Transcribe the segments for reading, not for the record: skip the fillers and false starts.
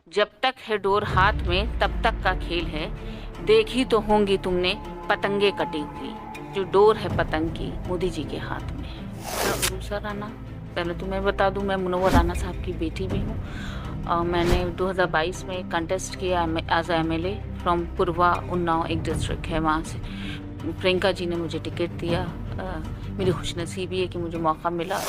जब तक है डोर हाथ में तब तक का खेल है। देखी तो होंगी तुमने पतंगे कटी हुई। जो डोर है पतंग की मोदी जी के हाथ में है। मैं उषा राणा, पहले तो मैं बता दूं, मैं मुनव्वर राणा साहब की बेटी भी हूँ। मैंने 2022 में कंटेस्ट किया एज एमएलए फ्रॉम पूर्वा उन्नाव, एक डिस्ट्रिक्ट है वहाँ से। प्रियंका जी ने मुझे टिकट दिया। मेरी खुशनसीबी है कि मुझे मौका मिला।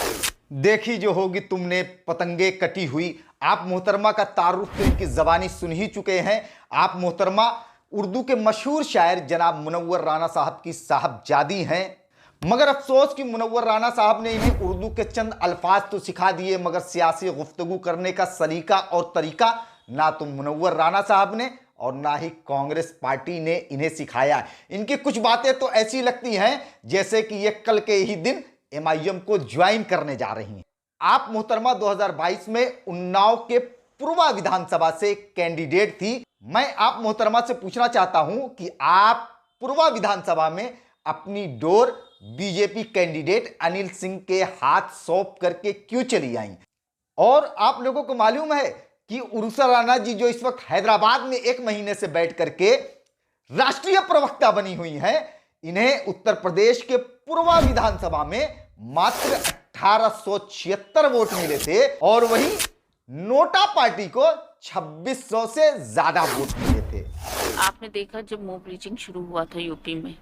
देखी जो होगी तुमने पतंगे कटी हुई। आप मोहतरमा का तारुफ तो इनकी जबानी सुन ही चुके हैं। आप मोहतरमा उर्दू के मशहूर शायर जनाब मुनव्वर राणा साहब की साहबजादी हैं। मगर अफसोस कि मुनव्वर राणा साहब ने इन्हें उर्दू के चंद अल्फाज तो सिखा दिए, मगर सियासी गुफ्तगू करने का सलीका और तरीका ना तो मुनव्वर राणा साहब ने और ना ही कांग्रेस पार्टी ने इन्हें सिखाया। इनकी कुछ बातें तो ऐसी लगती हैं जैसे कि ये कल के ही दिन एमआईएम को ज्वाइन करने जा रही हैं। आप मोहतरमा 2022 में उन्नाव के पूर्वा विधानसभा से कैंडिडेट थी। मैं आप मोहतरमा से पूछना चाहता हूं कि आप पूर्वा विधानसभा में अपनी door BJP candidate Anil Singh के हाथ सौंप करके क्यों चली आई? और आप लोगों को मालूम है कि उषा राणा जी जो इस वक्त हैदराबाद में 1 महीने से बैठ करके राष्ट्रीय प्रवक्ता बनी हुई हैं, इन्हें उत्तर प्रदेश के पूर्वा विधानसभा में मात्र 1876 वोट मिले थे और वहीं नोटा पार्टी को 2600 से ज्यादा वोट मिले थे। आपने देखा जब मोब रीचिंग शुरू हुआ था यूपी में,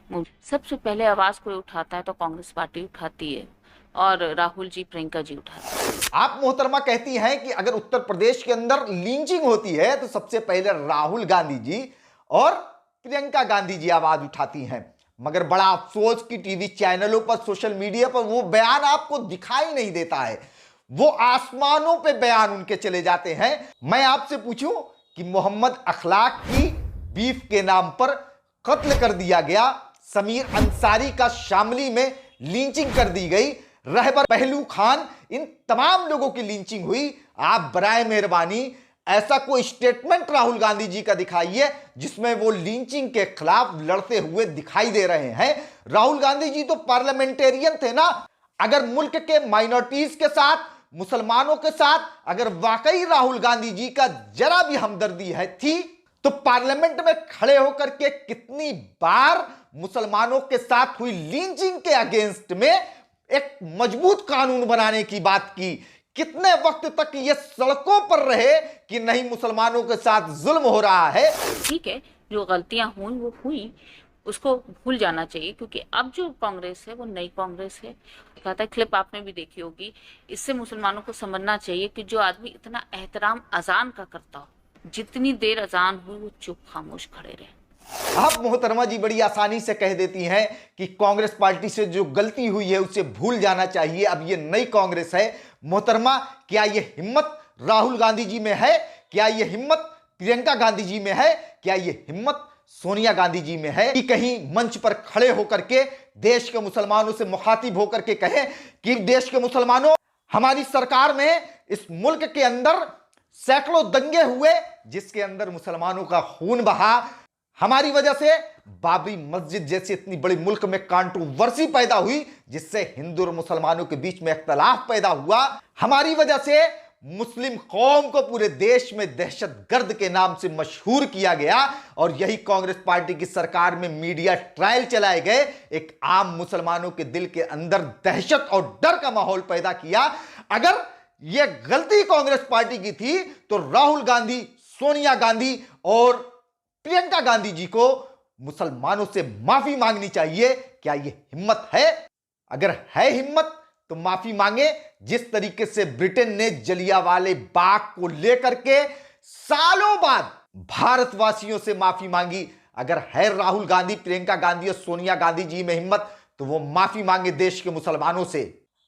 सबसे पहले आवाज कोई उठाता है तो कांग्रेस पार्टी उठाती है और राहुल जी, प्रियंका जी उठाते हैं। आप मोहतरमा कहती हैं कि अगर उत्तर प्रदेश के अंदर लिंचिंग होती है तो सबसे पहले राहुल गांधी जी और प्रियंका गांधी जी आवाज उठाती हैं। मगर बड़ा अफसोस कि टीवी चैनलों पर, सोशल मीडिया पर वो बयान आपको दिखाई नहीं देता है। वो आसमानों पे बयान उनके चले जाते हैं। मैं आपसे पूछूं कि मोहम्मद अखलाक की बीफ के नाम पर कत्ल कर दिया गया, समीर अंसारी का शामली में लिंचिंग कर दी गई, रहबर पहलू खान, इन तमाम लोगों की लिंचिंग हुई। आप बराए मेहरबानी ऐसा कोई स्टेटमेंट राहुल गांधी जी का दिखाइए जिसमें वो लिंचिंग के खिलाफ लड़ते हुए दिखाई दे रहे हैं। राहुल गांधी जी तो पार्लियामेंटेरियन थे ना। अगर मुल्क के माइनॉरिटीज के साथ, मुसलमानों के साथ अगर वाकई राहुल गांधी जी का जरा भी हमदर्दी है थी तो पार्लियामेंट में खड़े होकर के कितनी बार मुसलमानों के साथ हुई लिंचिंग के अगेंस्ट में एक मजबूत कानून बनाने की बात की। कितने वक्त तक ये सड़कों पर रहे कि नहीं मुसलमानों के साथ जुल्म हो रहा है। ठीक है, जो गलतियां हुई वो हुई, उसको भूल जाना चाहिए, क्योंकि अब जो कांग्रेस है वो नई कांग्रेस है। कहता है, क्लिप आपने भी देखी होगी। इससे मुसलमानों को समझना चाहिए कि जो आदमी इतना एहतराम अजान का करता हो, जितनी देर अजान हुई वो चुप खामोश खड़े रहे। आप मोहतरमा जी बड़ी आसानी से कह देती हैं कि कांग्रेस पार्टी से जो गलती हुई है उसे भूल जाना चाहिए, अब ये नई कांग्रेस है। मोहतरमा, क्या ये हिम्मत राहुल गांधी जी में है? क्या ये हिम्मत प्रियंका गांधी जी में है? क्या ये हिम्मत सोनिया गांधी जी में है कि कहीं मंच पर खड़े होकर के देश के मुसलमानों से मुखातिब होकर के कहें कि देश के मुसलमानों, हमारी सरकार में इस मुल्क के अंदर सैकड़ों दंगे हुए जिसके अंदर मुसलमानों का खून बहा, हमारी वजह से बाबरी मस्जिद जैसी इतनी बड़ी मुल्क में कंट्रोवर्सी पैदा हुई जिससे हिंदू और मुसलमानों के बीच में इख्तलाफ पैदा हुआ, हमारी वजह से मुस्लिम कौम को पूरे देश में दहशतगर्द के नाम से मशहूर किया गया और यही कांग्रेस पार्टी की सरकार में मीडिया ट्रायल चलाए गए, एक आम मुसलमानों के दिल के अंदर दहशत और डर का माहौल पैदा किया। अगर यह गलती कांग्रेस पार्टी की थी तो राहुल गांधी, सोनिया गांधी और प्रियंका गांधी जी को मुसलमानों से माफी मांगनी चाहिए। क्या यह हिम्मत है? अगर है हिम्मत तो माफी मांगे। जिस तरीके से ब्रिटेन ने जलियांवाले बाग को लेकर के सालों बाद भारतवासियों से माफी मांगी, अगर है राहुल गांधी, प्रियंका गांधी और सोनिया गांधी जी में हिम्मत तो वो माफी मांगे देश के मुसलमानों से।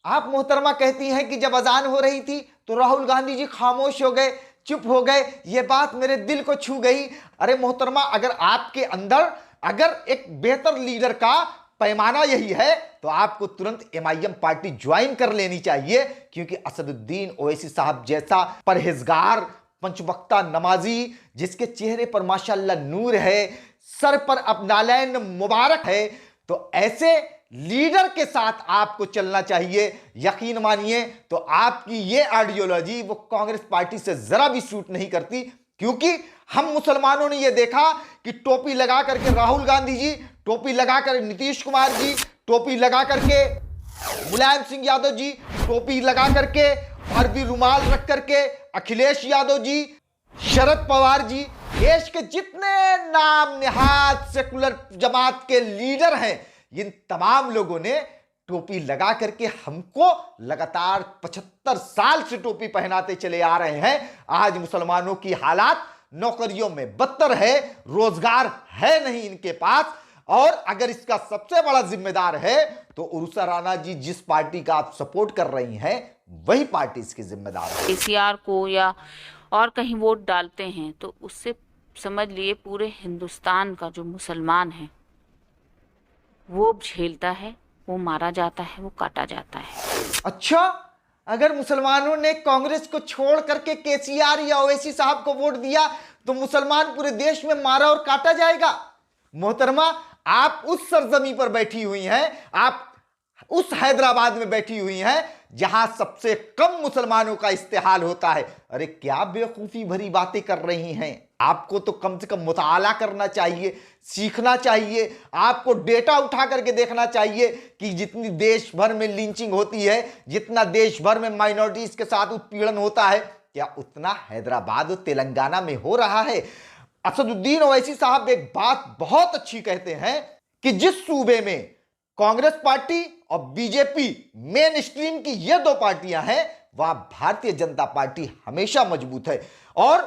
आप मोहतरमा कहती हैं कि जब अजान हो रही थी तो राहुल गांधी जी खामोश हो गए, चुप हो गए। यह बात मेरे दिल को छू गई। अरे मोहतरमा, अगर आपके अंदर अगर एक बेहतर लीडर का पैमाना यही है तो आपको तुरंत एमआईएम पार्टी ज्वाइन कर लेनी चाहिए, क्योंकि असदुद्दीन ओवैसी साहब जैसा परहेजगार, पंचवक्ता नमाजी, जिसके चेहरे पर माशाअल्लाह नूर है, सर पर अब नालैन मुबारक है, तो ऐसे लीडर के साथ आपको चलना चाहिए। यकीन मानिए तो आपकी ये आइडियोलॉजी वो कांग्रेस पार्टी से जरा भी सूट नहीं करती। क्योंकि हम मुसलमानों ने यह देखा कि टोपी लगा करके राहुल गांधी जी, टोपी लगाकर नीतीश कुमार जी, टोपी लगा करके मुलायम सिंह यादव जी, टोपी लगा करके अरबी रुमाल रख करके अखिलेश यादव जी, शरद पवार जी, देश के जितने नाम निहाद सेकुलर जमात के लीडर हैं, इन तमाम लोगों ने टोपी लगा करके हमको लगातार 75 साल से टोपी पहनाते चले आ रहे हैं। आज मुसलमानों की हालात नौकरियों में बदतर है, रोजगार है नहीं इनके पास, और अगर इसका सबसे बड़ा जिम्मेदार है तो उर्मिला राणा जी, जिस पार्टी का आप सपोर्ट कर रही हैं वही पार्टी इसकी जिम्मेदार है। केसीआर को या और कहीं वोट डालते हैं तो उससे समझ लिए पूरे हिंदुस्तान का जो मुसलमान है वो झेलता है, वो मारा जाता है, वो काटा जाता है। अच्छा, अगर मुसलमानों ने कांग्रेस को छोड़ करके केसीआर या ओवैसी साहब को वोट दिया तो मुसलमान पूरे देश में मारा और काटा जाएगा? मोहतरमा, आप उस सरजमी पर बैठी हुई हैं, आप उस हैदराबाद में बैठी हुई हैं जहां सबसे कम मुसलमानों का इस्तेहाल होता है। अरे क्या बेवकूफी भरी बातें कर रही हैं? आपको तो कम से कम मुताला करना चाहिए, सीखना चाहिए, आपको डेटा उठा करके देखना चाहिए कि जितनी देश भर में लिंचिंग होती है, जितना देश भर में माइनॉरिटीज के साथ उत्पीड़न होता है, क्या उतना हैदराबाद और तेलंगाना में हो रहा है? असदुद्दीन ओवैसी साहब एक बात बहुत अच्छी कहते हैं कि जिस सूबे में कांग्रेस पार्टी और बीजेपी मेन स्ट्रीम की ये दो पार्टियां हैं, वहां भारतीय जनता पार्टी हमेशा मजबूत है। और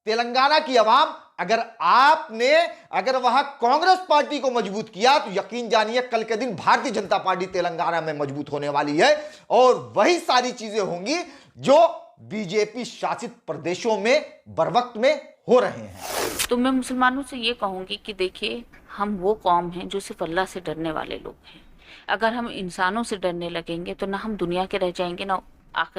तेलंगाना की आवाम, अगर वहां कांग्रेस पार्टी को मजबूत किया तो यकीन जानिए कल के दिन भारतीय जनता पार्टी तेलंगाना में मजबूत होने वाली है, और वही सारी चीजें होंगी जो बीजेपी शासित प्रदेशों में बरवक्त में हो रहे हैं। तो मैं मुसलमानों से ये कहूंगी कि देखिए, हम वो कौम हैं जो सिर्फ अल्लाह से डरने वाले लोग हैं। अगर हम इंसानों से डरने लगेंगे तो ना हम दुनिया के रह जाएंगे, ना आखिर